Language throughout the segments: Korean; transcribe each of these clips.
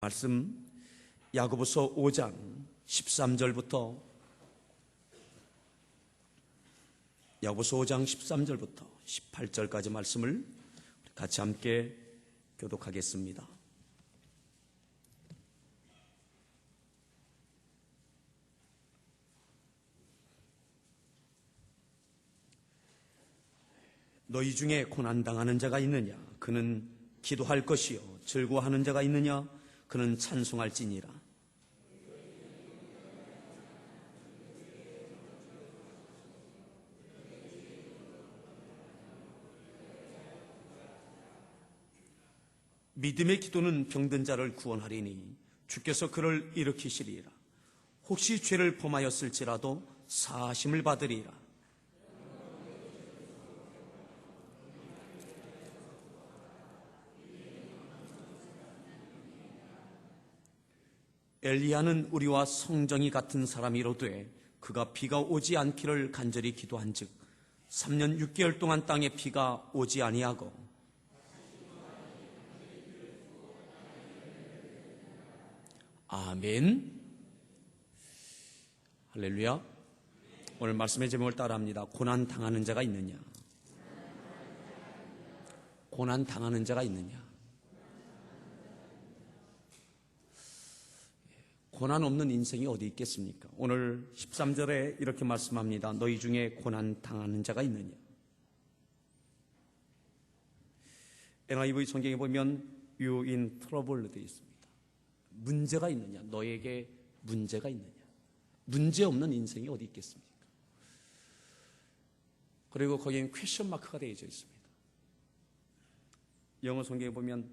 말씀 야고보서 5장 13절부터 야고보서 5장 13절부터 18절까지 말씀을 같이 함께 교독하겠습니다. 너희 중에 고난당하는 자가 있느냐? 그는 기도할 것이요. 즐거워하는 자가 있느냐? 그는 찬송할지니라. 믿음의 기도는 병든 자를 구원하리니 주께서 그를 일으키시리라. 혹시 죄를 범하였을지라도 사하심을 받으리라. 엘리야는 우리와 성정이 같은 사람이로되 그가 비가 오지 않기를 간절히 기도한즉 3년 6개월 동안 땅에 비가 오지 아니하고 아멘. 할렐루야. 오늘 말씀의 제목을 따라합니다. 고난 당하는 자가 있느냐? 고난 당하는 자가 있느냐? 고난 없는 인생이 어디 있겠습니까? 오늘 13절에 이렇게 말씀합니다. 너희 중에 고난 당하는 자가 있느냐? NIV 성경에 보면 You in trouble 되어 있습니다. 문제가 있느냐? 너에게 문제가 있느냐? 문제 없는 인생이 어디 있겠습니까? 그리고 거기엔 퀘션 마크가 되어져 있습니다. 영어 성경에 보면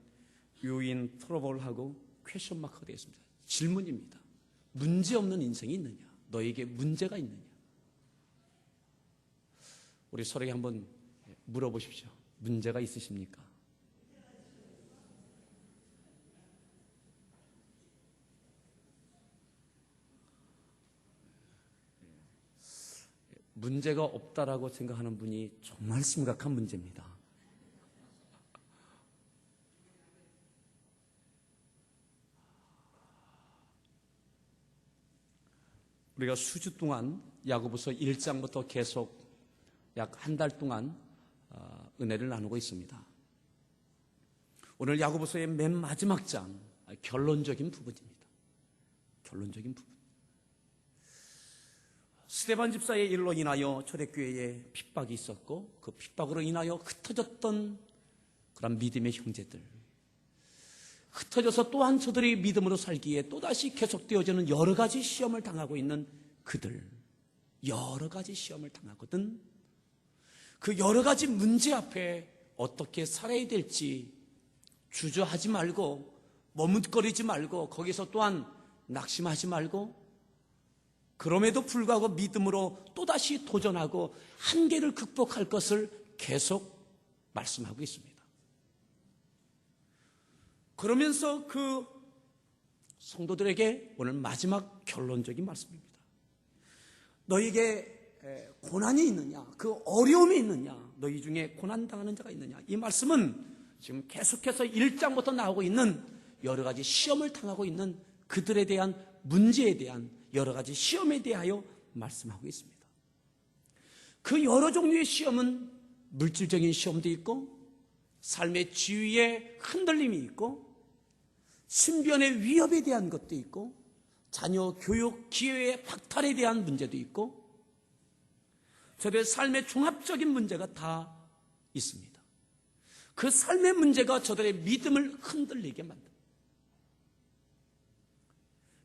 You in trouble 하고 퀘션 마크가 되어 있습니다. 질문입니다. 문제 없는 인생이 있느냐? 너에게 문제가 있느냐? 우리 서로에게 한번 물어보십시오. 문제가 있으십니까? 문제가 없다라고 생각하는 분이 정말 심각한 문제입니다. 우리가 수주 동안 야고보서 1장부터 계속 약 한 달 동안 은혜를 나누고 있습니다. 오늘 야고보서의 맨 마지막 장, 결론적인 부분입니다. 결론적인 부분. 스데반 집사의 일로 인하여 초대교회에 핍박이 있었고 그 핍박으로 인하여 흩어졌던 그런 믿음의 형제들, 흩어져서 또한 저들이 믿음으로 살기에 또다시 계속되어지는 여러 가지 시험을 당하고 있는 그들, 여러 가지 시험을 당하거든 그 여러 가지 문제 앞에 어떻게 살아야 될지 주저하지 말고 머뭇거리지 말고 거기서 또한 낙심하지 말고 그럼에도 불구하고 믿음으로 또다시 도전하고 한계를 극복할 것을 계속 말씀하고 있습니다. 그러면서 그 성도들에게 오늘 마지막 결론적인 말씀입니다. 너에게 고난이 있느냐? 그 어려움이 있느냐? 너희 중에 고난당하는 자가 있느냐? 이 말씀은 지금 계속해서 1장부터 나오고 있는 여러 가지 시험을 당하고 있는 그들에 대한 문제에 대한 여러 가지 시험에 대하여 말씀하고 있습니다. 그 여러 종류의 시험은 물질적인 시험도 있고 삶의 지위에 흔들림이 있고 신변의 위협에 대한 것도 있고 자녀 교육 기회의 박탈에 대한 문제도 있고 저들의 삶의 종합적인 문제가 다 있습니다. 그 삶의 문제가 저들의 믿음을 흔들리게 만듭니다.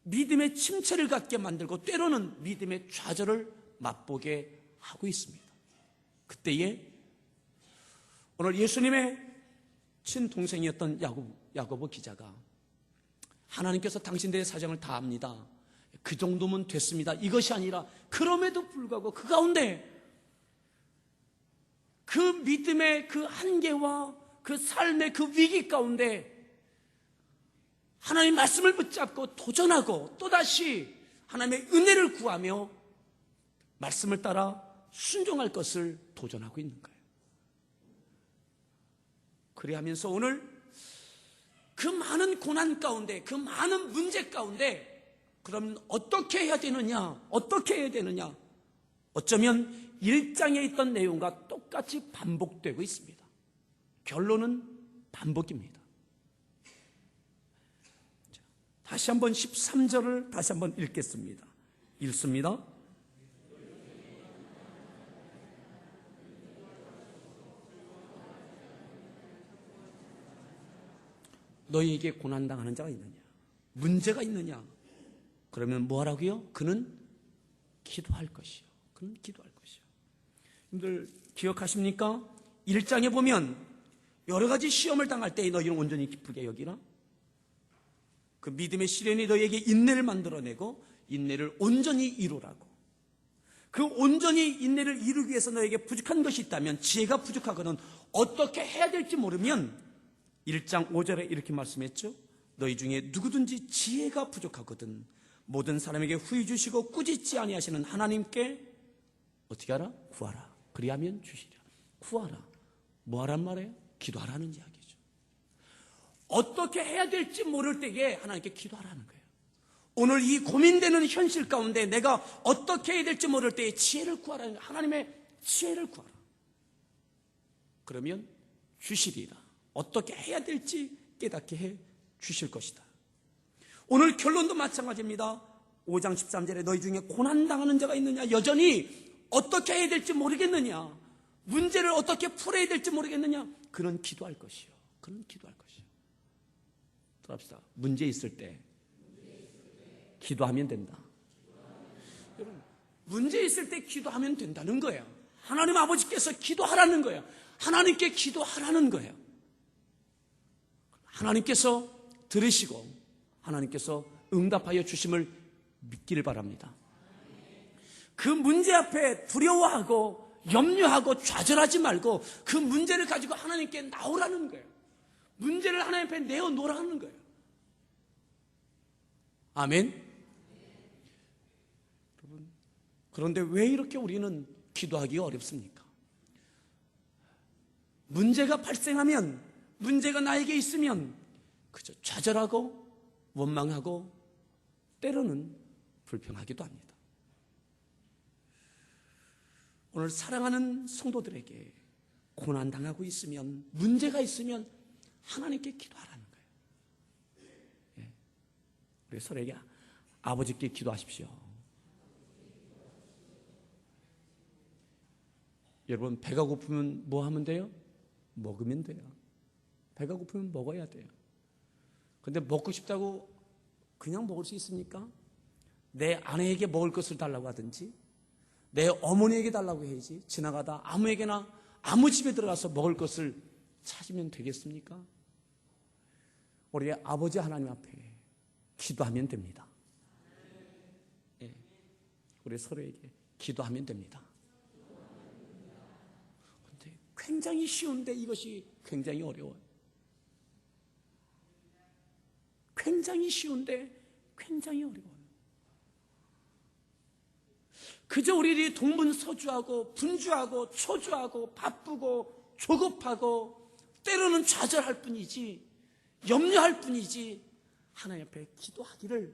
믿음의 침체를 갖게 만들고 때로는 믿음의 좌절을 맛보게 하고 있습니다. 그때에 오늘 예수님의 친동생이었던 야고보 기자가 하나님께서 당신들의 사정을 다 압니다. 그 정도면 됐습니다. 이것이 아니라 그럼에도 불구하고 그 가운데 그 믿음의 그 한계와 그 삶의 그 위기 가운데 하나님의 말씀을 붙잡고 도전하고 또다시 하나님의 은혜를 구하며 말씀을 따라 순종할 것을 도전하고 있는 거예요. 그리하면서 오늘 그 많은 고난 가운데, 그 많은 문제 가운데 그럼 어떻게 해야 되느냐? 어떻게 해야 되느냐? 어쩌면 1장에 있던 내용과 똑같이 반복되고 있습니다. 결론은 반복입니다. 다시 한번 13절을 다시 한번 읽겠습니다. 읽습니다. 너희에게 고난당하는 자가 있느냐? 문제가 있느냐? 그러면 뭐 하라고요? 그는 기도할 것이요. 그는 기도할 것이요. 여러분들 기억하십니까? 1장에 보면 여러 가지 시험을 당할 때 너희는 온전히 기쁘게 여기라. 그 믿음의 시련이 너희에게 인내를 만들어내고 인내를 온전히 이루라고. 그 온전히 인내를 이루기 위해서 너에게 부족한 것이 있다면, 지혜가 부족하거든 어떻게 해야 될지 모르면 1장 5절에 이렇게 말씀했죠. 너희 중에 누구든지 지혜가 부족하거든 모든 사람에게 후히 주시고 꾸짖지 아니하시는 하나님께 어떻게 하라? 구하라. 그리하면 주시리라. 구하라. 뭐 하란 말이에요? 기도하라는 이야기죠. 어떻게 해야 될지 모를 때에 하나님께 기도하라는 거예요. 오늘 이 고민되는 현실 가운데 내가 어떻게 해야 될지 모를 때에 지혜를 구하라는 거예요. 하나님의 지혜를 구하라. 그러면 주시리라. 어떻게 해야 될지 깨닫게 해 주실 것이다. 오늘 결론도 마찬가지입니다. 5장 13절에 너희 중에 고난당하는 자가 있느냐? 여전히 어떻게 해야 될지 모르겠느냐? 문제를 어떻게 풀어야 될지 모르겠느냐? 그는 기도할 것이요. 그는 기도할 것이요. 들읍시다. 문제 있을 때 기도하면 된다. 여러분, 문제 있을 때 기도하면 된다는 거예요. 하나님 아버지께서 기도하라는 거예요. 하나님께 기도하라는 거예요. 하나님께서 들으시고 하나님께서 응답하여 주심을 믿기를 바랍니다. 그 문제 앞에 두려워하고 염려하고 좌절하지 말고 그 문제를 가지고 하나님께 나오라는 거예요. 문제를 하나님 앞에 내어놓으라는 거예요. 아멘. 여러분, 그런데 왜 이렇게 우리는 기도하기가 어렵습니까? 문제가 발생하면, 문제가 나에게 있으면 그저 좌절하고 원망하고 때로는 불평하기도 합니다. 오늘 사랑하는 성도들에게 고난당하고 있으면, 문제가 있으면 하나님께 기도하라는 거예요. 우리 서로에게 아버지께 기도하십시오. 여러분, 배가 고프면 뭐 하면 돼요? 먹으면 돼요. 배가 고프면 먹어야 돼요. 근데 먹고 싶다고 그냥 먹을 수 있습니까? 내 아내에게 먹을 것을 달라고 하든지 내 어머니에게 달라고 해야지 지나가다 아무에게나 아무 집에 들어가서 먹을 것을 찾으면 되겠습니까? 우리 아버지 하나님 앞에 기도하면 됩니다. 예, 우리 서로에게 기도하면 됩니다. 그런데 굉장히 쉬운데 이것이 굉장히 어려워요. 굉장히 쉬운데 굉장히 어려워요. 그저 우리들이 동분서주하고 분주하고 초조하고 바쁘고 조급하고 때로는 좌절할 뿐이지, 염려할 뿐이지 하나님 앞에 기도하기를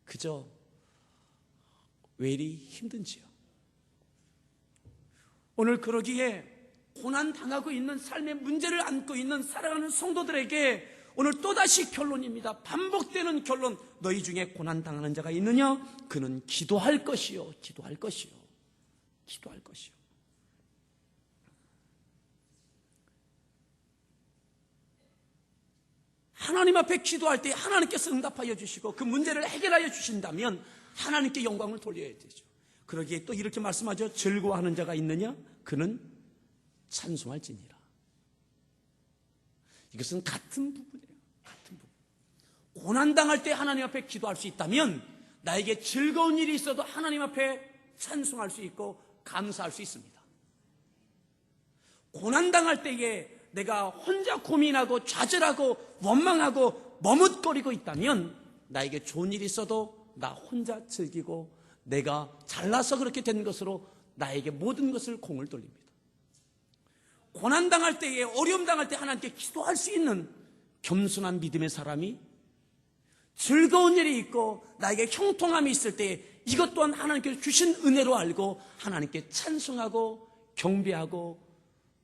그저 왜 이리 힘든지요. 오늘 그러기에 고난당하고 있는 삶의 문제를 안고 있는 사랑하는 성도들에게 오늘 또다시 결론입니다. 반복되는 결론. 너희 중에 고난당하는 자가 있느냐? 그는 기도할 것이요. 기도할 것이요. 기도할 것이요. 하나님 앞에 기도할 때 하나님께서 응답하여 주시고 그 문제를 해결하여 주신다면 하나님께 영광을 돌려야 되죠. 그러기에 또 이렇게 말씀하죠. 즐거워하는 자가 있느냐? 그는 찬송할지니라. 이것은 같은 부분이에요. 같은 부분. 고난당할 때 하나님 앞에 기도할 수 있다면 나에게 즐거운 일이 있어도 하나님 앞에 찬송할 수 있고 감사할 수 있습니다. 고난당할 때에 내가 혼자 고민하고 좌절하고 원망하고 머뭇거리고 있다면 나에게 좋은 일이 있어도 나 혼자 즐기고 내가 잘나서 그렇게 된 것으로 나에게 모든 것을 공을 돌립니다. 고난당할 때에 어려움 당할 때 하나님께 기도할 수 있는 겸손한 믿음의 사람이 즐거운 일이 있고 나에게 형통함이 있을 때 이것 또한 하나님께서 주신 은혜로 알고 하나님께 찬송하고 경배하고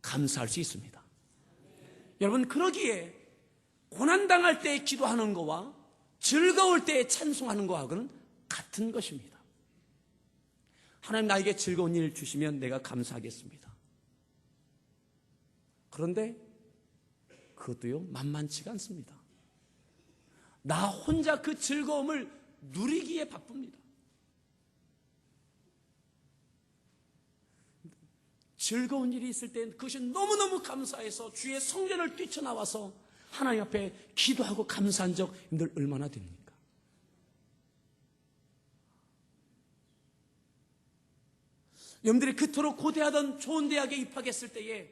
감사할 수 있습니다. 여러분, 그러기에 고난당할 때 기도하는 것과 즐거울 때 찬송하는 것하고는 같은 것입니다. 하나님 나에게 즐거운 일 주시면 내가 감사하겠습니다. 그런데 그것도요, 만만치가 않습니다. 나 혼자 그 즐거움을 누리기에 바쁩니다. 즐거운 일이 있을 때 그것이 너무너무 감사해서 주의 성전을 뛰쳐나와서 하나님 앞에 기도하고 감사한 적 여러분들 얼마나 됩니까? 여러분들이 그토록 고대하던 좋은 대학에 입학했을 때에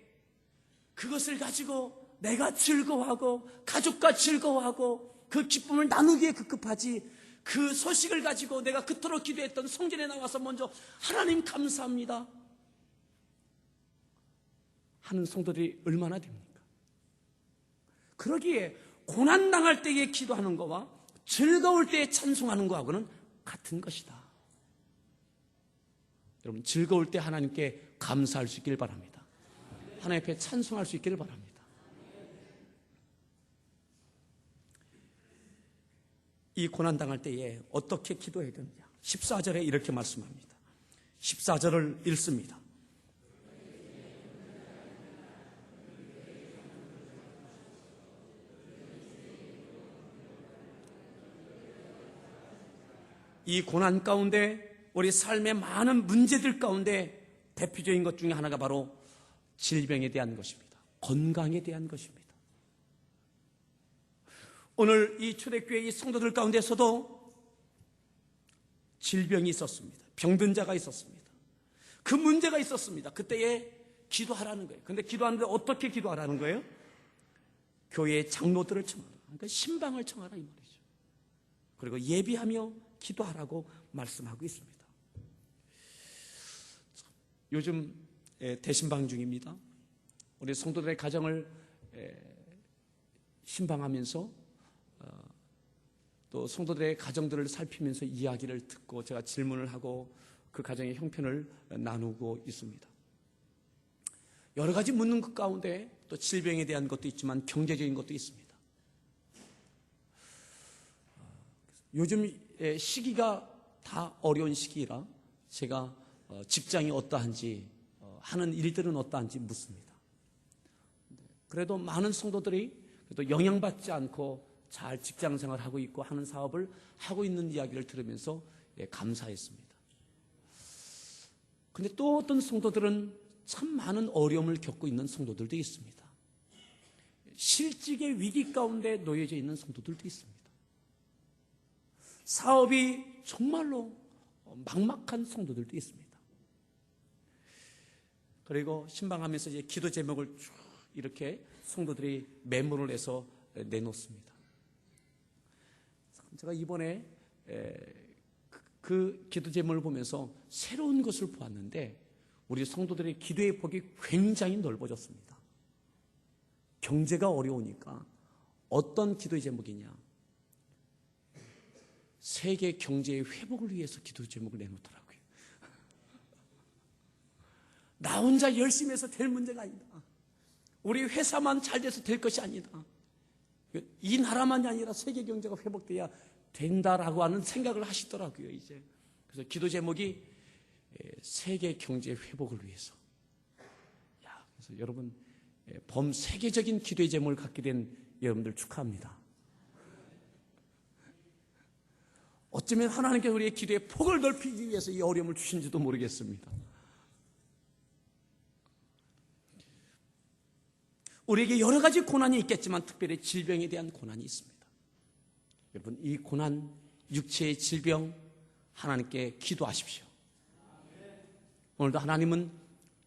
그것을 가지고 내가 즐거워하고 가족과 즐거워하고 그 기쁨을 나누기에 급급하지, 그 소식을 가지고 내가 그토록 기도했던 성전에 나와서 먼저 하나님 감사합니다 하는 성도들이 얼마나 됩니까? 그러기에 고난당할 때에 기도하는 것과 즐거울 때에 찬송하는 것하고는 같은 것이다. 여러분, 즐거울 때 하나님께 감사할 수 있기를 바랍니다. 하나님 앞에 찬송할 수 있기를 바랍니다. 이 고난당할 때에 어떻게 기도해야 되느냐? 14절에 이렇게 말씀합니다. 14절을 읽습니다. 이 고난 가운데, 우리 삶의 많은 문제들 가운데 대표적인 것 중에 하나가 바로 질병에 대한 것입니다. 건강에 대한 것입니다. 오늘 이 초대교회 이 성도들 가운데서도 질병이 있었습니다. 병든 자가 있었습니다. 그 문제가 있었습니다. 그때에 기도하라는 거예요. 근데 기도하는데 어떻게 기도하라는 거예요? 교회의 장로들을 청하라. 그러니까 신방을 청하라 이 말이죠. 그리고 예비하며 기도하라고 말씀하고 있습니다. 요즘 대신방 중입니다. 우리 성도들의 가정을 신방하면서 또 성도들의 가정들을 살피면서 이야기를 듣고 제가 질문을 하고 그 가정의 형편을 나누고 있습니다. 여러 가지 묻는 것 가운데 또 질병에 대한 것도 있지만 경제적인 것도 있습니다. 요즘 시기가 다 어려운 시기라 제가 직장이 어떠한지 하는 일들은 어떠한지 묻습니다. 그래도 많은 성도들이 그래도 영향받지 않고 잘 직장생활을 하고 있고 하는 사업을 하고 있는 이야기를 들으면서 감사했습니다. 그런데 또 어떤 성도들은 참 많은 어려움을 겪고 있는 성도들도 있습니다. 실직의 위기 가운데 놓여져 있는 성도들도 있습니다. 사업이 정말로 막막한 성도들도 있습니다. 그리고 신방하면서 이제 기도 제목을 쭉 이렇게 성도들이 메모를 해서 내놓습니다. 제가 이번에 그 기도 제목을 보면서 새로운 것을 보았는데 우리 성도들의 기도의 폭이 굉장히 넓어졌습니다. 경제가 어려우니까 어떤 기도 제목이냐? 세계 경제의 회복을 위해서 기도 제목을 내놓더라고요. 나 혼자 열심히 해서 될 문제가 아니다. 우리 회사만 잘 돼서 될 것이 아니다. 이 나라만이 아니라 세계 경제가 회복돼야 된다라고 하는 생각을 하시더라고요, 이제. 그래서 기도 제목이 세계 경제 회복을 위해서. 그래서 여러분, 범세계적인 기도의 제목을 갖게 된 여러분들 축하합니다. 어쩌면 하나님께서 우리의 기도의 폭을 넓히기 위해서 이 어려움을 주신지도 모르겠습니다. 우리에게 여러 가지 고난이 있겠지만 특별히 질병에 대한 고난이 있습니다. 여러분, 이 고난, 육체의 질병 하나님께 기도하십시오. 오늘도 하나님은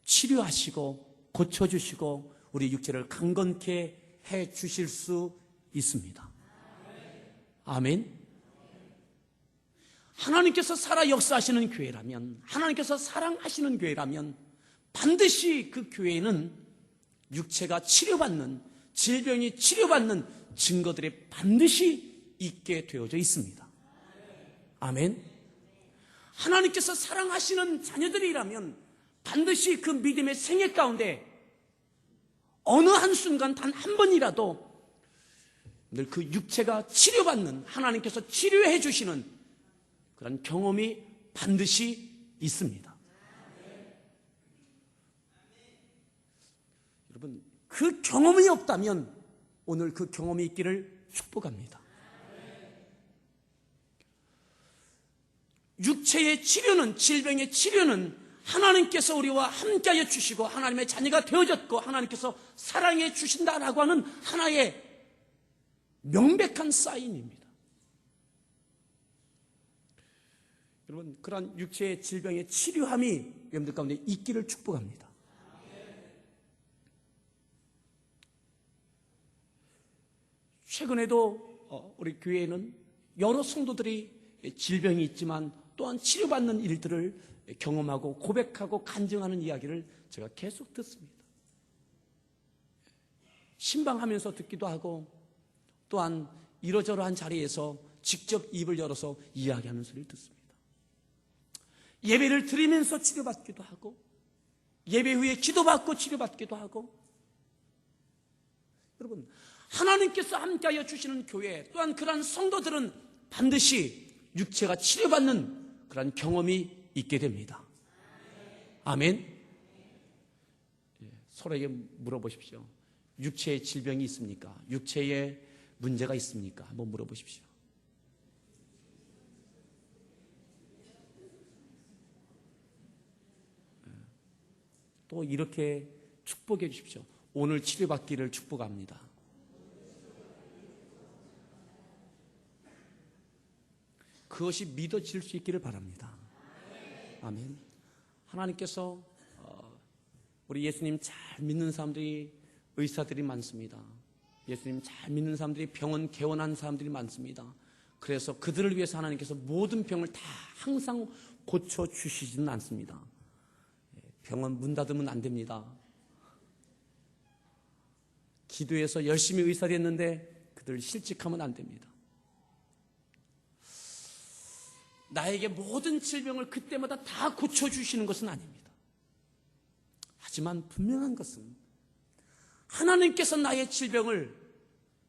치료하시고 고쳐주시고 우리 육체를 강건케 해주실 수 있습니다. 아멘. 하나님께서 살아 역사하시는 교회라면, 하나님께서 사랑하시는 교회라면 반드시 그 교회는 육체가 치료받는 질병이 치료받는 증거들이 반드시 있게 되어져 있습니다. 아멘. 하나님께서 사랑하시는 자녀들이라면 반드시 그 믿음의 생애 가운데 어느 한순간 단 한 번이라도 늘 그 육체가 치료받는, 하나님께서 치료해 주시는 그런 경험이 반드시 있습니다. 여러분, 그 경험이 없다면 오늘 그 경험이 있기를 축복합니다. 육체의 치료는, 질병의 치료는 하나님께서 우리와 함께하여 주시고 하나님의 자녀가 되어졌고 하나님께서 사랑해 주신다라고 하는 하나의 명백한 사인입니다. 여러분, 그러한 육체의 질병의 치료함이 여러분들 가운데 있기를 축복합니다. 최근에도 우리 교회에는 여러 성도들이 질병이 있지만 또한 치료받는 일들을 경험하고 고백하고 간증하는 이야기를 제가 계속 듣습니다. 신방하면서 듣기도 하고 또한 이러저러한 자리에서 직접 입을 열어서 이야기하는 소리를 듣습니다. 예배를 드리면서 치료받기도 하고 예배 후에 기도받고 치료받기도 하고, 여러분, 하나님께서 함께하여 주시는 교회 또한 그러한 성도들은 반드시 육체가 치료받는 그런 경험이 있게 됩니다. 아멘. 서로에게 물어보십시오. 육체에 질병이 있습니까? 육체에 문제가 있습니까? 한번 물어보십시오. 또 이렇게 축복해 주십시오. 오늘 치료받기를 축복합니다. 그것이 믿어질 수 있기를 바랍니다. 아멘. 하나님께서 우리 예수님 잘 믿는 사람들이, 의사들이 많습니다. 예수님 잘 믿는 사람들이 병원 개원한 사람들이 많습니다. 그래서 그들을 위해서 하나님께서 모든 병을 다 항상 고쳐주시지는 않습니다. 병원 문 닫으면 안 됩니다. 기도해서 열심히 의사를 했는데 그들을 실직하면 안 됩니다. 나에게 모든 질병을 그때마다 다 고쳐주시는 것은 아닙니다. 하지만 분명한 것은 하나님께서 나의 질병을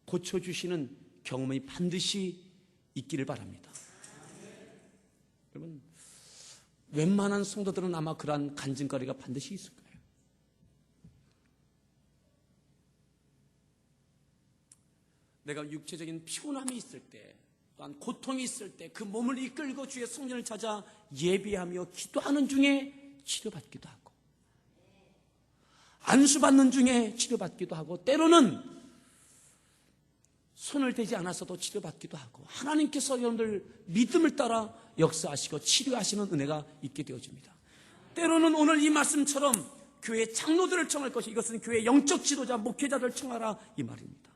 고쳐주시는 경험이 반드시 있기를 바랍니다. 여러분, 웬만한 성도들은 아마 그러한 간증거리가 반드시 있을 거예요. 내가 육체적인 피곤함이 있을 때, 또한 고통이 있을 때 그 몸을 이끌고 주의 성전을 찾아 예비하며 기도하는 중에 치료받기도 하고, 안수받는 중에 치료받기도 하고, 때로는 손을 대지 않았어도 치료받기도 하고, 하나님께서 여러분들 믿음을 따라 역사하시고 치료하시는 은혜가 있게 되어집니다. 때로는 오늘 이 말씀처럼 교회 장로들을 청할 것이, 이것은 교회 영적 지도자 목회자들 청하라 이 말입니다.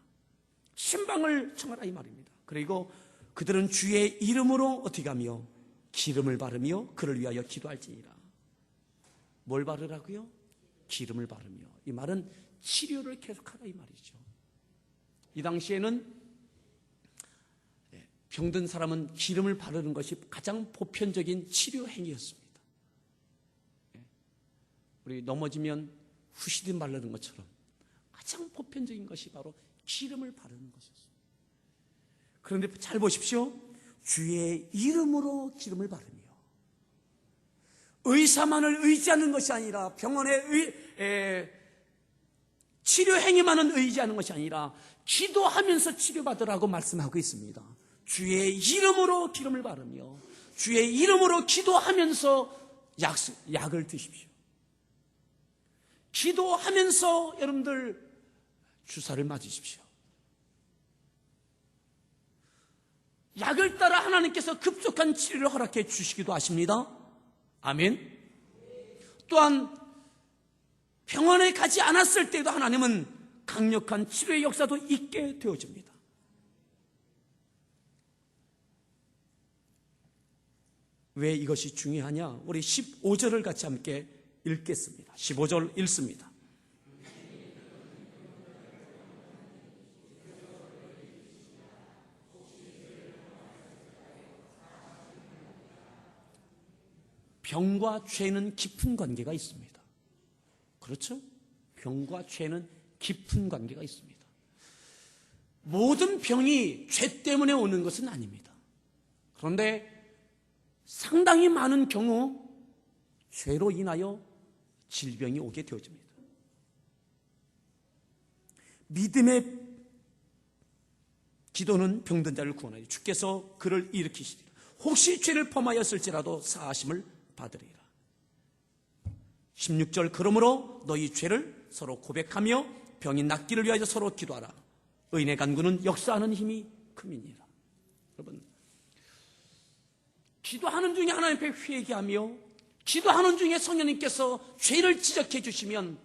신방을 청하라 이 말입니다. 그리고 그들은 주의 이름으로 어떻게 하며 기름을 바르며 그를 위하여 기도할지니라. 뭘 바르라고요? 기름을 바르며. 이 말은 치료를 계속하라 이 말이죠. 이 당시에는 병든 사람은 기름을 바르는 것이 가장 보편적인 치료 행위였습니다. 우리 넘어지면 후시딘 바르는 것처럼 가장 보편적인 것이 바로 기름을 바르는 것이었습니다. 그런데 잘 보십시오. 주의 이름으로 기름을 바르며, 의사만을 의지하는 것이 아니라, 병원의 치료 행위만은 의지하는 것이 아니라 기도하면서 치료받으라고 말씀하고 있습니다. 주의 이름으로 기름을 바르며 주의 이름으로 기도하면서 약을 드십시오. 기도하면서 여러분들 주사를 맞으십시오. 약을 따라 하나님께서 급속한 치료를 허락해 주시기도 하십니다. 아멘. 또한 병원에 가지 않았을 때도 하나님은 강력한 치료의 역사도 있게 되어집니다. 왜 이것이 중요하냐? 우리 15절을 같이 함께 읽겠습니다. 15절 읽습니다. 병과 죄는 깊은 관계가 있습니다. 그렇죠? 병과 죄는 깊은 관계가 있습니다. 모든 병이 죄 때문에 오는 것은 아닙니다. 그런데 상당히 많은 경우 죄로 인하여 질병이 오게 되어집니다. 믿음의 기도는 병든 자를 구원하리. 주께서 그를 일으키시리라. 혹시 죄를 범하였을지라도 사하심을 받으리라. 16절, 그러므로 너희 죄를 서로 고백하며 병이 낫기를 위하여 서로 기도하라. 의인의 간구는 역사하는 힘이 큼이니라. 여러분, 기도하는 중에 하나님 앞에 회개하며 기도하는 중에 성령님께서 죄를 지적해 주시면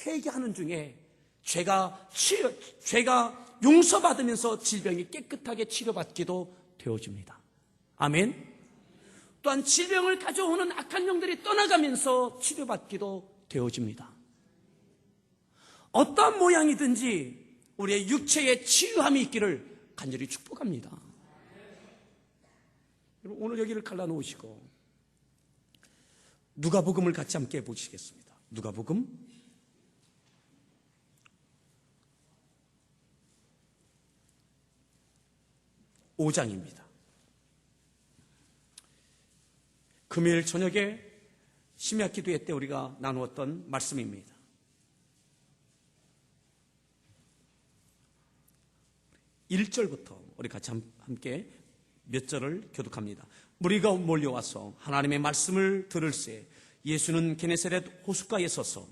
회개하는 중에 죄가 용서받으면서 질병이 깨끗하게 치료받기도 되어집니다. 아멘. 또한 질병을 가져오는 악한 영들이 떠나가면서 치료받기도 되어집니다. 어떤 모양이든지 우리의 육체에 치유함이 있기를 간절히 축복합니다. 여러분, 오늘 여기를 갈라놓으시고 누가복음을 같이 함께 보시겠습니다. 누가복음 5장입니다. 금요일 저녁에 심야 기도회 때 우리가 나누었던 말씀입니다. 1절부터 우리 같이 함께 몇 절을 교독합니다. 무리가 몰려와서 하나님의 말씀을 들을새 예수는 게네사렛 호숫가에 서서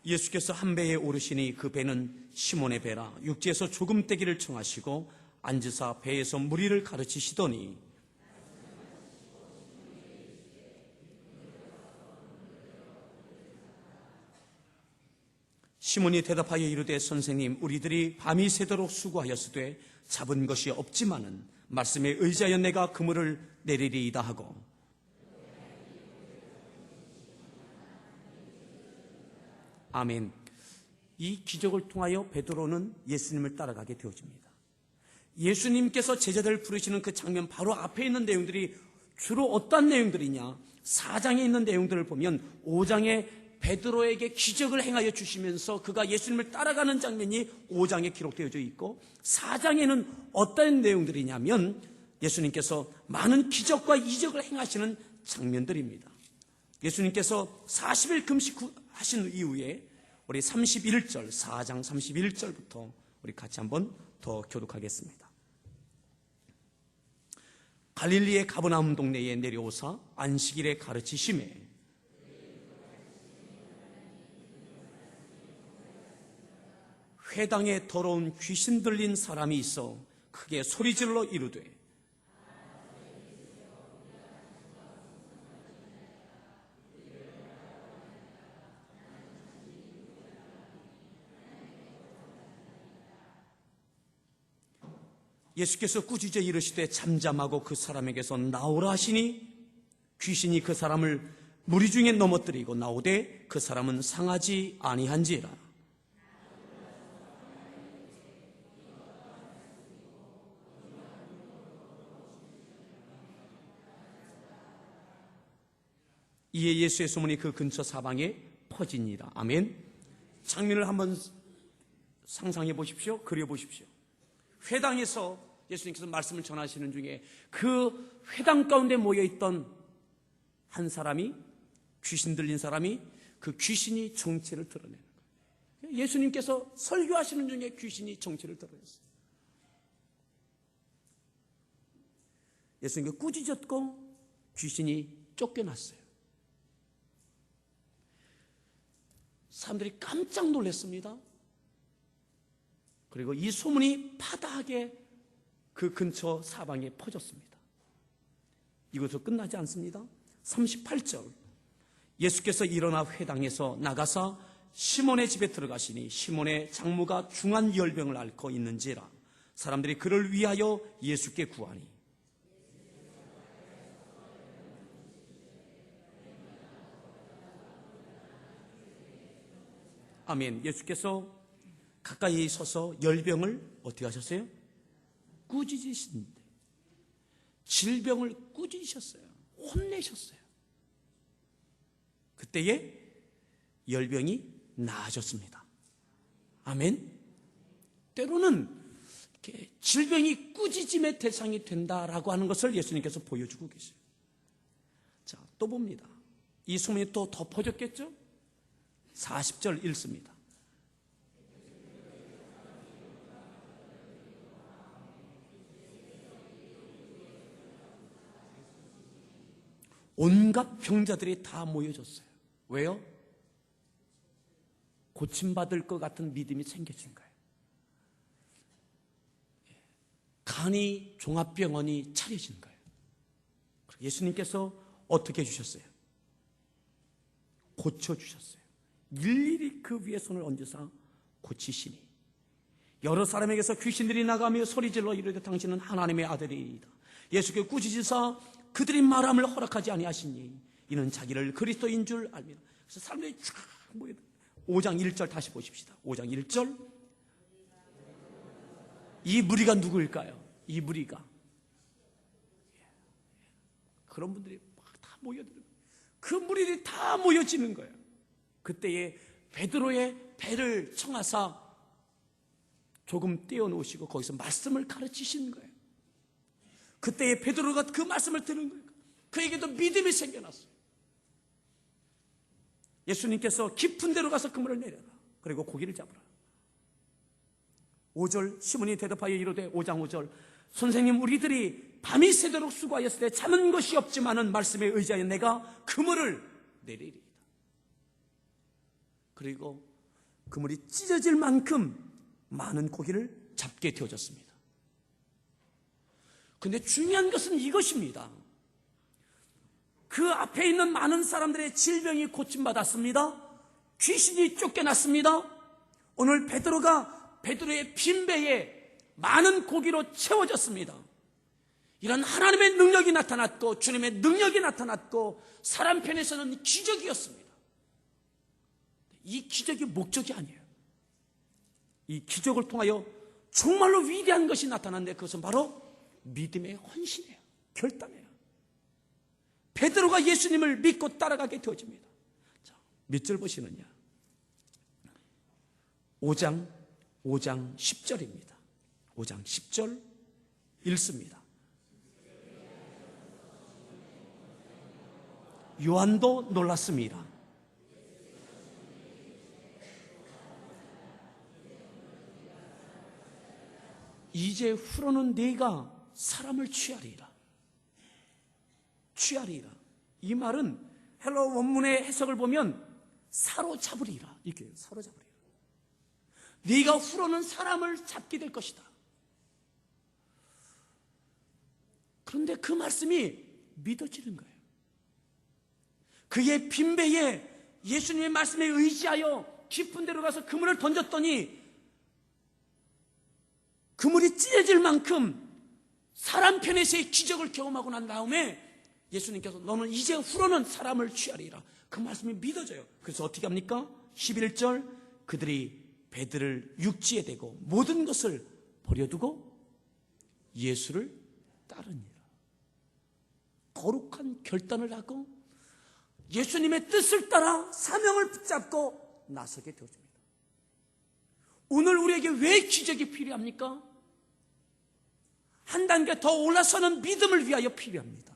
예수께서 한 배에 오르시니 그 배는 시몬의 배라. 육지에서 조금 떼기를 청하시고 앉으사 배에서 무리를 가르치시더니 시몬이 대답하여 이르되 선생님, 우리들이 밤이 새도록 수고하였으되 잡은 것이 없지만은 말씀에 의지하여 내가 그물을 내리리이다 하고 아멘. 이 기적을 통하여 베드로는 예수님을 따라가게 되어집니다. 예수님께서 제자들을 부르시는 그 장면 바로 앞에 있는 내용들이 주로 어떤 내용들이냐? 4장에 있는 내용들을 보면 5장에 베드로에게 기적을 행하여 주시면서 그가 예수님을 따라가는 장면이 5장에 기록되어져 있고 4장에는 어떤 내용들이냐면 예수님께서 많은 기적과 이적을 행하시는 장면들입니다. 예수님께서 40일 금식하신 이후에 우리 31절, 4장 31절부터 우리 같이 한번 더 교독하겠습니다. 갈릴리의 가버나움 동네에 내려오사 안식일에 가르치심에 회당에 더러운 귀신 들린 사람이 있어 크게 소리질러 이르되 예수께서 꾸짖어 이르시되 잠잠하고 그 사람에게서 나오라 하시니 귀신이 그 사람을 무리 중에 넘어뜨리고 나오되 그 사람은 상하지 아니한지라. 이에 예수의 소문이 그 근처 사방에 퍼지니라. 아멘. 장면을 한번 상상해 보십시오. 그려 보십시오. 회당에서 예수님께서 말씀을 전하시는 중에 그 회당 가운데 모여있던 한 사람이, 귀신 들린 사람이, 그 귀신이 정체를 드러내는 거예요. 예수님께서 설교하시는 중에 귀신이 정체를 드러냈어요. 예수님께서 꾸짖었고 귀신이 쫓겨났어요. 사람들이 깜짝 놀랐습니다. 그리고 이 소문이 파다하게 그 근처 사방에 퍼졌습니다. 이것도 끝나지 않습니다. 38절, 예수께서 일어나 회당에서 나가사 시몬의 집에 들어가시니 시몬의 장모가 중한 열병을 앓고 있는지라. 사람들이 그를 위하여 예수께 구하니 아멘. 예수께서 가까이 서서 열병을 어떻게 하셨어요? 꾸짖으신데, 질병을 꾸짖으셨어요. 혼내셨어요. 그때에 열병이 나아졌습니다. 아멘. 때로는 이렇게 질병이 꾸짖음의 대상이 된다라고 하는 것을 예수님께서 보여주고 계세요. 자, 또 봅니다. 이 소문이 또 덮어졌겠죠? 40절 읽습니다. 온갖 병자들이 다 모여졌어요. 왜요? 고침받을 것 같은 믿음이 생겨진 거예요. 간이 종합병원이 차려진 거예요. 예수님께서 어떻게 해주셨어요? 고쳐주셨어요. 일일이 그 위에 손을 얹으사 고치시니 여러 사람에게서 귀신들이 나가며 소리질러 이르되 당신은 하나님의 아들이다. 예수께 꾸짖으사 그들이 말함을 허락하지 아니하시니 이는 자기를 그리스도인 줄 알미라. 그래서 사람들이 쫙 모여. 5장 1절 다시 보십시다. 5장 1절. 이 무리가 누구일까요? 이 무리가 그런 분들이 막 다 모여드는 거예요. 그 무리들이 다 모여지는 거예요. 그때에 베드로의 배를 청하사 조금 떼어놓으시고 거기서 말씀을 가르치시는 거예요. 그때에 베드로가 그 말씀을 들은 거예요. 그에게도 믿음이 생겨났어요. 예수님께서 깊은 데로 가서 그물을 내려라. 그리고 고기를 잡으라. 5절 시몬이 대답하여 이르되 5장 5절 선생님 우리들이 밤이 새도록 수고하였을 때 잠은 것이 없지만은 말씀에 의지하여 내가 그물을 내리리이다. 그리고 그물이 찢어질 만큼 많은 고기를 잡게 되어졌습니다. 근데 중요한 것은 이것입니다. 그 앞에 있는 많은 사람들의 질병이 고침받았습니다. 귀신이 쫓겨났습니다. 오늘 베드로의 빈배에 많은 고기로 채워졌습니다. 이런 하나님의 능력이 나타났고 주님의 능력이 나타났고 사람 편에서는 기적이었습니다. 이 기적이 목적이 아니에요. 이 기적을 통하여 정말로 위대한 것이 나타났는데 그것은 바로 믿음의 헌신이에요. 결단이에요. 베드로가 예수님을 믿고 따라가게 되어집니다. 자, 몇 절 보시느냐? 5장 10절입니다. 5장 10절 읽습니다. 요한도 놀랐습니다. 이제 후로는 네가 사람을 취하리라. 취하리라. 이 말은 헬러 원문의 해석을 보면 사로잡으리라. 이렇게 사로잡으리라. 네가 후로는 사람을 잡게 될 것이다. 그런데 그 말씀이 믿어지는 거예요. 그의 빈배에 예수님의 말씀에 의지하여 깊은 데로 가서 그물을 던졌더니 그물이 찢어질 만큼 사람 편에서의 기적을 경험하고 난 다음에 예수님께서 너는 이제 후로는 사람을 취하리라. 그 말씀이 믿어져요. 그래서 어떻게 합니까? 11절 그들이 배들을 육지에 대고 모든 것을 버려두고 예수를 따르니라. 거룩한 결단을 하고 예수님의 뜻을 따라 사명을 붙잡고 나서게 되어집니다. 오늘 우리에게 왜 기적이 필요합니까? 한 단계 더 올라서는 믿음을 위하여 필요합니다.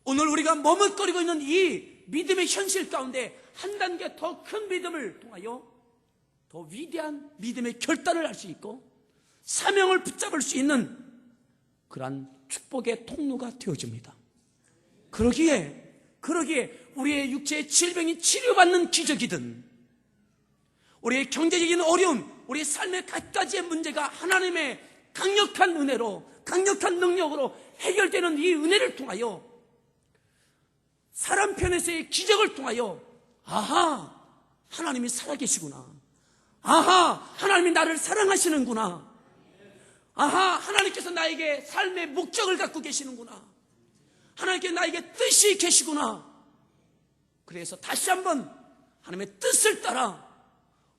오늘 우리가 머뭇거리고 있는 이 믿음의 현실 가운데 한 단계 더 큰 믿음을 통하여 더 위대한 믿음의 결단을 할 수 있고 사명을 붙잡을 수 있는 그러한 축복의 통로가 되어집니다. 그러기에 우리의 육체의 질병이 치료받는 기적이든 우리의 경제적인 어려움, 우리의 삶의 갖가지의 문제가 하나님의 강력한 은혜로, 강력한 능력으로 해결되는 이 은혜를 통하여 사람 편에서의 기적을 통하여 아하, 하나님이 살아계시구나. 아하, 하나님이 나를 사랑하시는구나. 아하, 하나님께서 나에게 삶의 목적을 갖고 계시는구나. 하나님께 나에게 뜻이 계시구나. 그래서 다시 한번 하나님의 뜻을 따라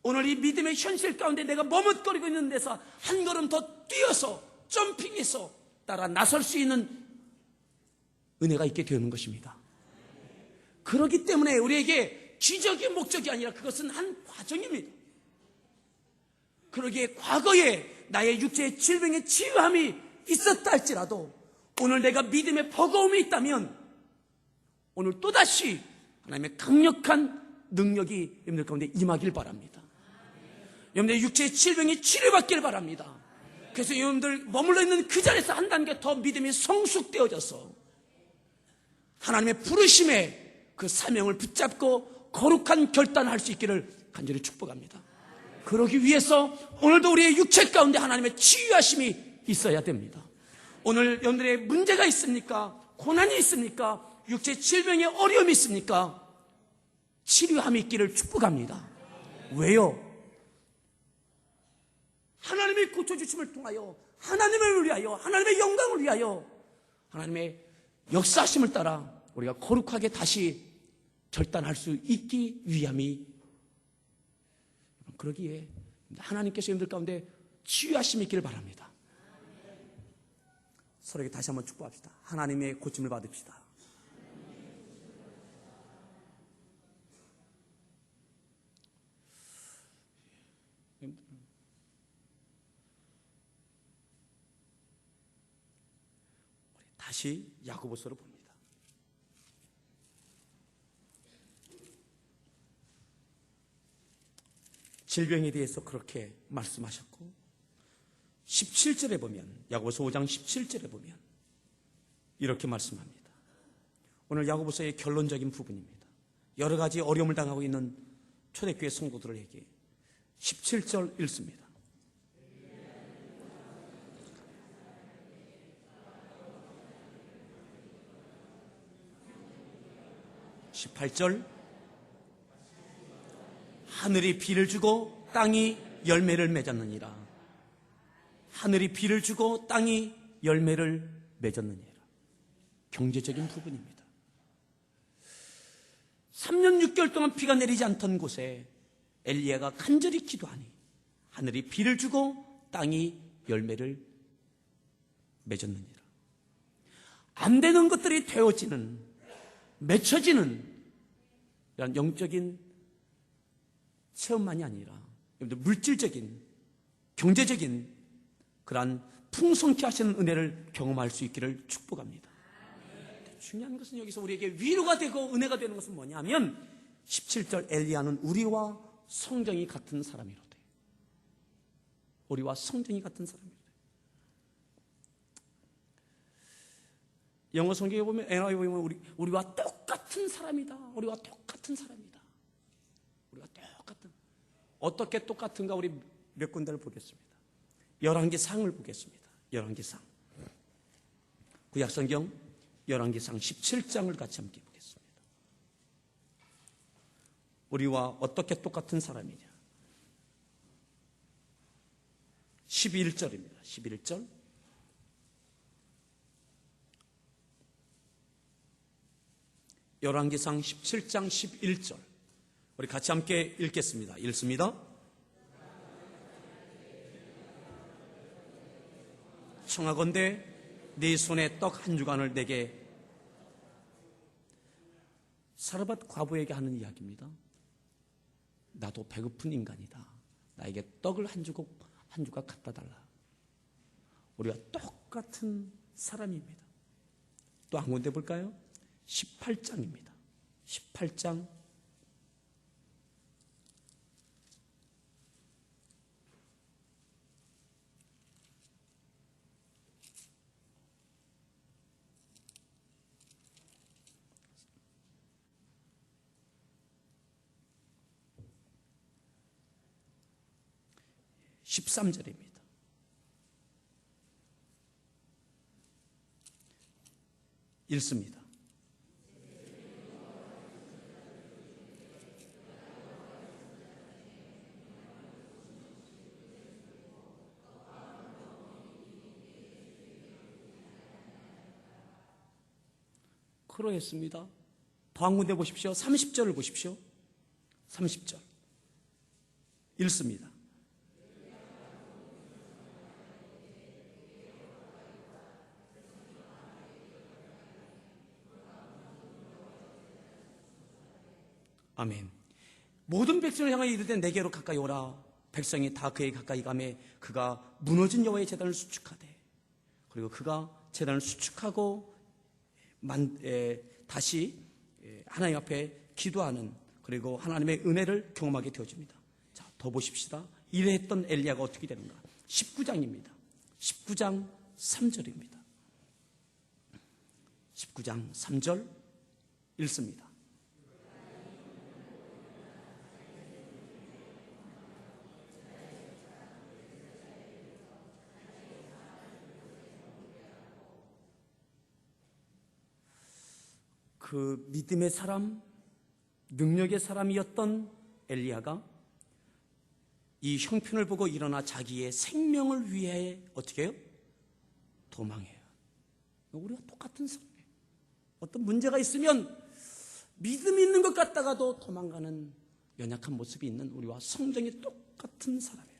오늘 이 믿음의 현실 가운데 내가 머뭇거리고 있는 데서 한 걸음 더 뛰어서 점핑해서 따라 나설 수 있는 은혜가 있게 되는 것입니다. 그렇기 때문에 우리에게 기적이 목적이 아니라 그것은 한 과정입니다. 그러기에 과거에 나의 육체의 질병의 치유함이 있었다 할지라도 오늘 내가 믿음의 버거움이 있다면 오늘 또다시 하나님의 강력한 능력이 여러분들 가운데 임하길 바랍니다. 여러분들의 육체의 질병이 치료받길 바랍니다. 그래서 여러분들 머물러 있는 그 자리에서 한 단계 더 믿음이 성숙되어져서 하나님의 부르심에 그 사명을 붙잡고 거룩한 결단을 할 수 있기를 간절히 축복합니다. 그러기 위해서 오늘도 우리의 육체 가운데 하나님의 치유하심이 있어야 됩니다. 오늘 여러분들의 문제가 있습니까? 고난이 있습니까? 육체 질병의 어려움이 있습니까? 치료함이 있기를 축복합니다. 왜요? 하나님의 고쳐주심을 통하여 하나님을 위하여 하나님의 영광을 위하여 하나님의 역사하심을 따라 우리가 거룩하게 다시 결단할 수 있기 위함이 그러기에 하나님께서 여러분들 가운데 치유하심이 있기를 바랍니다. 서로에게 다시 한번 축복합시다. 하나님의 고침을 받읍시다. 다시 야고보서로 봅니다. 질병에 대해서 그렇게 말씀하셨고 17절에 보면 야고보서 5장 17절에 보면 이렇게 말씀합니다. 오늘 야고보서의 결론적인 부분입니다. 여러 가지 어려움을 당하고 있는 초대교회 성도들에게 17절 읽습니다. 18절 하늘이 비를 주고 땅이 열매를 맺었느니라. 하늘이 비를 주고 땅이 열매를 맺었느니라. 경제적인 부분입니다. 3년 6개월 동안 비가 내리지 않던 곳에 엘리야가 간절히 기도하니 하늘이 비를 주고 땅이 열매를 맺었느니라. 안 되는 것들이 되어지는, 맺혀지는 이런 영적인 체험만이 아니라 물질적인, 경제적인 그러한 풍성케 하시는 은혜를 경험할 수 있기를 축복합니다. 중요한 것은 여기서 우리에게 위로가 되고 은혜가 되는 것은 뭐냐면 17절 엘리야는 우리와 성정이 같은 사람이로되, 우리와 성정이 같은 사람이로되. 영어 성경에 보면 NIV 보면 우리와 똑같은 사람이다. 우리와 똑같은 사람이다. 우리가 똑같은. 어떻게 똑같은가 우리 몇 군데를 보겠습니다. 열왕기상을 보겠습니다. 열왕기상. 구약성경 열왕기상 17장을 같이 함께 보겠습니다. 우리와 어떻게 똑같은 사람이냐. 11절입니다. 11절. 열왕기상 17장 11절. 우리 같이 함께 읽겠습니다. 읽습니다. 청하건대 네 손에 떡 한 주간을 내게. 사르밧 과부에게 하는 이야기입니다. 나도 배고픈 인간이다. 나에게 떡을 한 조각 갖다 달라. 우리가 똑같은 사람입니다. 또 한 군데 볼까요? 18장입니다. 18장 13절입니다. 읽습니다. 그러했습니다. 더 한 군데 보십시오. 30절을 보십시오. 30절 읽습니다. 아멘. 모든 백성을 향하여 이르되 내게로 가까이 오라. 백성이 다 그에게 가까이 가매 그가 무너진 여호와의 제단을 수축하되, 그리고 그가 제단을 수축하고 다시 하나님 앞에 기도하는, 그리고 하나님의 은혜를 경험하게 되어집니다. 자, 더 보십시다. 이래 했던 엘리야가 어떻게 되는가? 19장입니다. 19장 3절입니다. 19장 3절 읽습니다. 그 믿음의 사람, 능력의 사람이었던 엘리야가 이 형편을 보고 일어나 자기의 생명을 위해 어떻게 해요? 도망해요. 우리가 똑같은 사람이에요. 어떤 문제가 있으면 믿음 있는 것 같다가도 도망가는 연약한 모습이 있는 우리와 성정이 똑같은 사람이에요.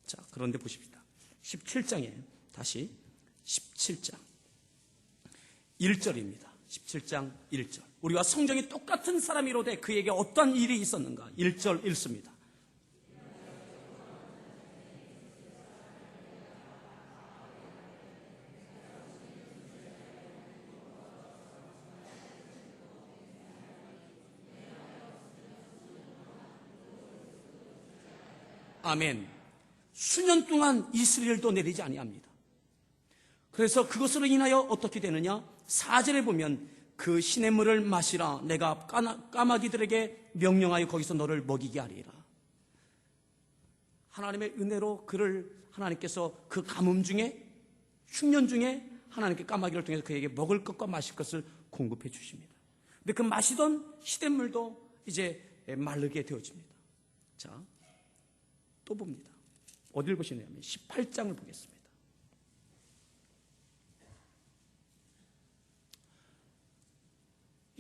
자, 그런데 보십시다. 17장에 다시 17장 1절입니다. 17장 1절. 우리와 성정이 똑같은 사람이로되 그에게 어떠한 일이 있었는가? 1절 읽습니다. 아멘. 수년 동안 이스라엘도 내리지 아니합니다. 그래서 그것으로 인하여 어떻게 되느냐? 4절에 보면 그 시냇물을 마시라. 내가 까마귀들에게 명령하여 거기서 너를 먹이게 하리라. 하나님의 은혜로 그를 하나님께서 그 가뭄 중에, 흉년 중에 하나님께 까마귀를 통해서 그에게 먹을 것과 마실 것을 공급해 주십니다. 근데 그 마시던 시냇물도 이제 마르게 되어집니다. 자, 또 봅니다. 어딜 보시냐면 18장을 보겠습니다.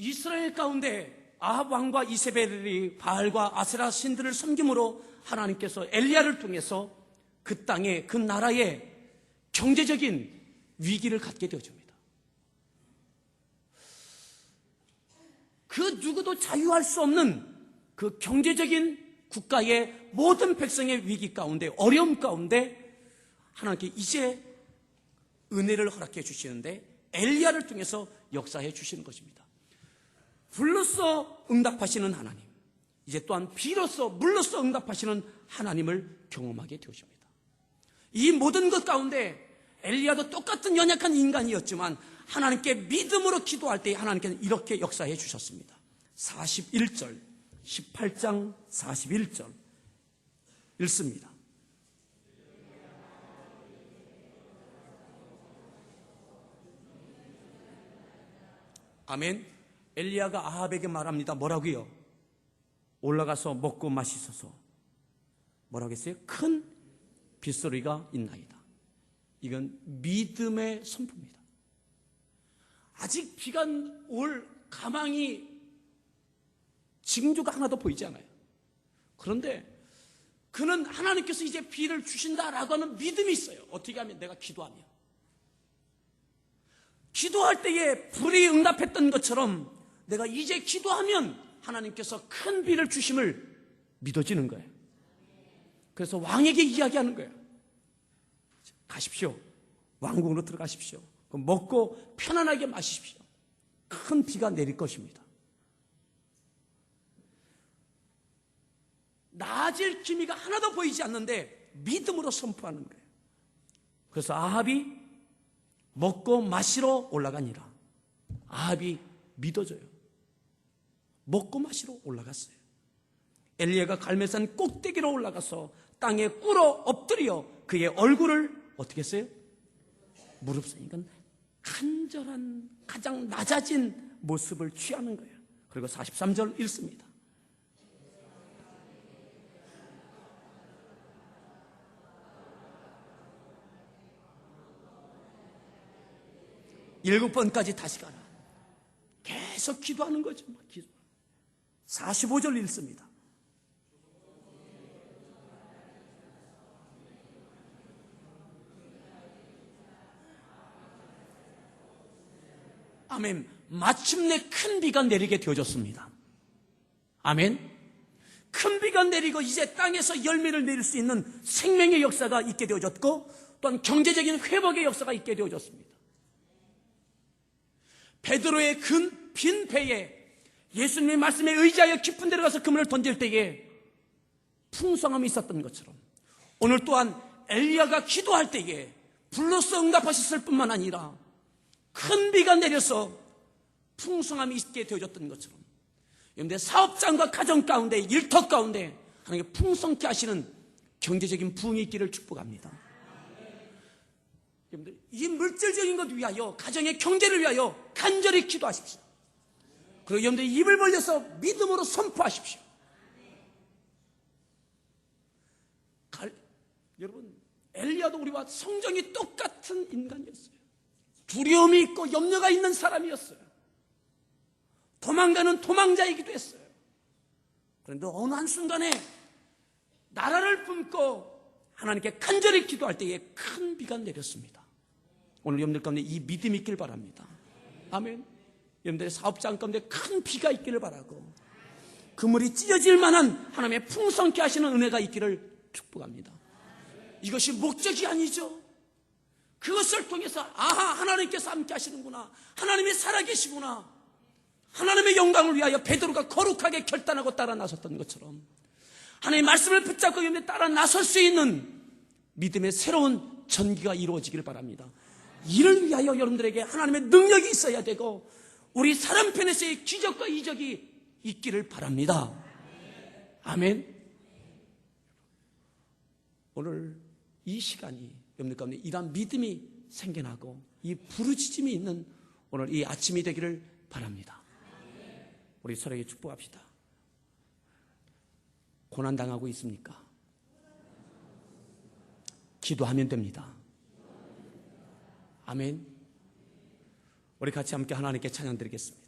이스라엘 가운데 아합 왕과 이세벨이 바알과 아세라 신들을 섬김으로 하나님께서 엘리야를 통해서 그 땅에, 그 나라에 경제적인 위기를 갖게 되어집니다. 그 누구도 자유할 수 없는 그 경제적인 국가의 모든 백성의 위기 가운데, 어려움 가운데 하나님께 이제 은혜를 허락해 주시는데 엘리야를 통해서 역사해 주시는 것입니다. 불로써 응답하시는 하나님, 이제 또한 비로써 물로써 응답하시는 하나님을 경험하게 되십니다. 이 모든 것 가운데 엘리야도 똑같은 연약한 인간이었지만 하나님께 믿음으로 기도할 때 하나님께는 이렇게 역사해 주셨습니다. 41절, 18장 41절 읽습니다. 아멘. 엘리야가 아합에게 말합니다. 뭐라고요? 올라가서 먹고 마시소서. 뭐라고 했어요? 큰 빗소리가 있나이다. 이건 믿음의 선포입니다. 아직 비가 올 가망이 징조가 하나도 보이지 않아요. 그런데 그는 하나님께서 이제 비를 주신다라고 하는 믿음이 있어요. 어떻게 하면? 내가 기도하면. 기도할 때에 불이 응답했던 것처럼 내가 이제 기도하면 하나님께서 큰 비를 주심을 믿어지는 거예요. 그래서 왕에게 이야기하는 거예요. 가십시오. 왕궁으로 들어가십시오. 그럼 먹고 편안하게 마십시오. 큰 비가 내릴 것입니다. 나아질 기미가 하나도 보이지 않는데 믿음으로 선포하는 거예요. 그래서 아합이 먹고 마시러 올라가니라. 아합이 믿어져요. 먹고 마시러 올라갔어요. 엘리야가 갈멜산 꼭대기로 올라가서 땅에 꿇어 엎드려 그의 얼굴을 어떻게 했어요? 무릅쓰니까 간절한 가장 낮아진 모습을 취하는 거예요. 그리고 43절 읽습니다. 일곱 번까지 다시 가라. 계속 기도하는 거죠. 45절 읽습니다. 아멘. 마침내 큰 비가 내리게 되어졌습니다. 아멘. 큰 비가 내리고 이제 땅에서 열매를 내릴 수 있는 생명의 역사가 있게 되어졌고, 또한 경제적인 회복의 역사가 있게 되어졌습니다. 베드로의 빈 배에 예수님의 말씀에 의지하여 깊은 데로 가서 그물을 던질 때에 풍성함이 있었던 것처럼, 오늘 또한 엘리야가 기도할 때에 불로써 응답하셨을 뿐만 아니라 큰 비가 내려서 풍성함이 있게 되어졌던 것처럼, 여러분들 사업장과 가정 가운데, 일터 가운데 하나님께 풍성케 하시는 경제적인 부흥이 있기를 축복합니다. 여러분들 이 물질적인 것 위하여, 가정의 경제를 위하여 간절히 기도하십시오. 그리고 여러분들 입을 벌려서 믿음으로 선포하십시오. 여러분, 엘리야도 우리와 성정이 똑같은 인간이었어요. 두려움이 있고 염려가 있는 사람이었어요. 도망가는 도망자이기도 했어요. 그런데 어느 한순간에 나라를 품고 하나님께 간절히 기도할 때에 큰 비가 내렸습니다. 오늘 여러분들 가운데 이 믿음이 있길 바랍니다. 아멘. 여러분들의 사업장 가운데 큰 비가 있기를 바라고, 그물이 찢어질 만한 하나님의 풍성케 하시는 은혜가 있기를 축복합니다. 이것이 목적이 아니죠. 그것을 통해서 아하, 하나님께서 함께 하시는구나, 하나님이 살아계시구나, 하나님의 영광을 위하여 베드로가 거룩하게 결단하고 따라 나섰던 것처럼 하나님의 말씀을 붙잡고 따라 나설 수 있는 믿음의 새로운 전기가 이루어지길 바랍니다. 이를 위하여 여러분들에게 하나님의 능력이 있어야 되고, 우리 사람 편에서의 기적과 이적이 있기를 바랍니다. 아멘. 오늘 이 시간이 여러분들 가운데 이러한 믿음이 생겨나고 이 부르짖음이 있는 오늘 이 아침이 되기를 바랍니다. 우리 서로에게 축복합시다. 고난당하고 있습니까? 기도하면 됩니다. 아멘. 우리 같이 함께 하나님께 찬양 드리겠습니다.